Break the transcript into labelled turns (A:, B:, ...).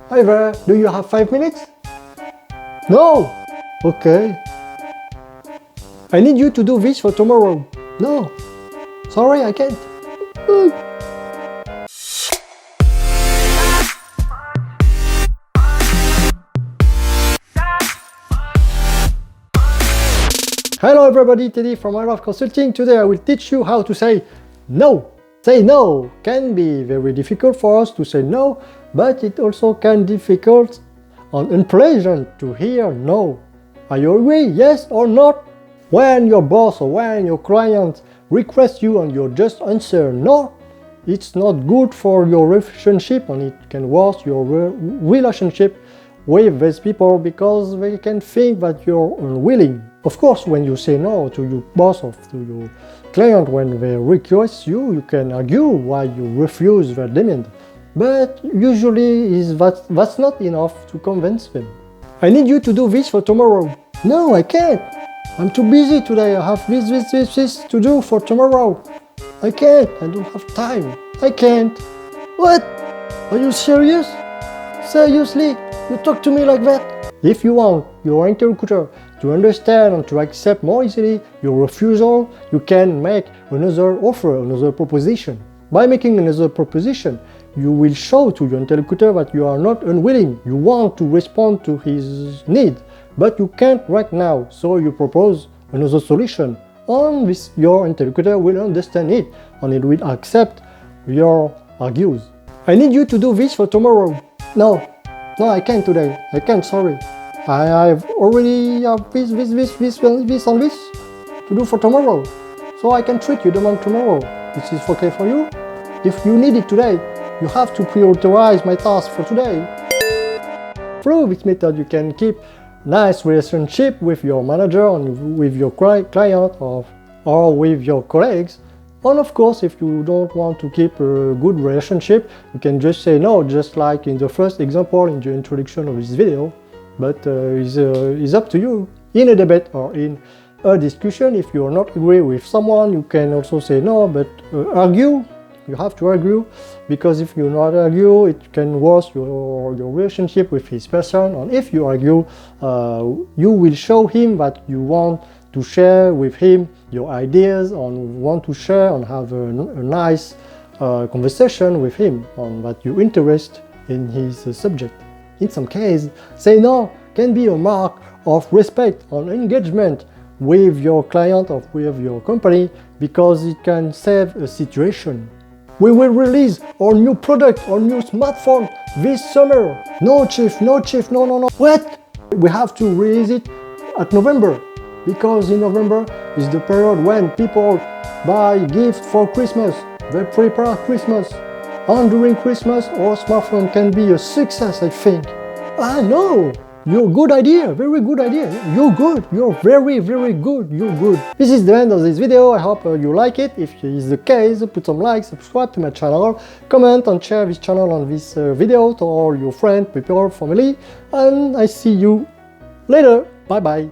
A: Hi there, do you have 5 minutes? No! Okay. I need you to do this for tomorrow. No. Sorry, I can't. Hello everybody, T.Dy from I Love Consulting. Today I will teach you how to say no. Say no can be very difficult for us to say no, but it also can be difficult and unpleasant to hear no. Are you agree? Yes or not? When your boss or when your client requests you and you just answer no, it's not good for your relationship and it can worsen your relationship with these people because they can think that you're unwilling. Of course, when you say no to your boss or to your client when they request you, you can argue why you refuse their demand. But usually that's not enough to convince them. I need you to do this for tomorrow. No, I can't. I'm too busy today. I have this to do for tomorrow. I can't. I don't have time. I can't. What? Are you serious? Seriously? You talk to me like that? If you want your interlocutor to understand and to accept more easily your refusal, you can make another offer, another proposition. By making another proposition, you will show to your interlocutor that you are not unwilling. You want to respond to his need, but you can't right now. So you propose another solution. And this, your interlocutor will understand it and it will accept your argues. I need you to do this for tomorrow. No, I can't today. I can't, sorry. I've already have this and this to do for tomorrow. So I can treat you the one tomorrow. This is okay for you? If you need it today, you have to prioritize my task for today. Through this method, you can keep nice relationship with your manager and with your client or with your colleagues. And of course, if you don't want to keep a good relationship, you can just say no, just like in the first example in the introduction of this video. But it's up to you. In a debate or in a discussion, if you are not agree with someone, you can also say no, but argue. You have to argue, because if you not argue, it can worsen your relationship with this person. And if you argue, you will show him that you want to share with him your ideas and want to share and have a nice conversation with him on that you interest in his subject. In some cases, say no can be a mark of respect and engagement with your client or with your company because it can save a situation. We will release our new product, our new smartphone this summer. No chief, no. What? We have to release it at November because in November is the period when people buy gifts for Christmas. They prepare Christmas. And during Christmas, our smartphone can be a success, I think. Ah, no! You're good idea, very good idea. You're good, you're very good, you're good. This is the end of this video. I hope you like it. If it is the case, put some likes, subscribe to my channel, comment and share this channel and this video to all your friends, people, family. And I see you later. Bye bye.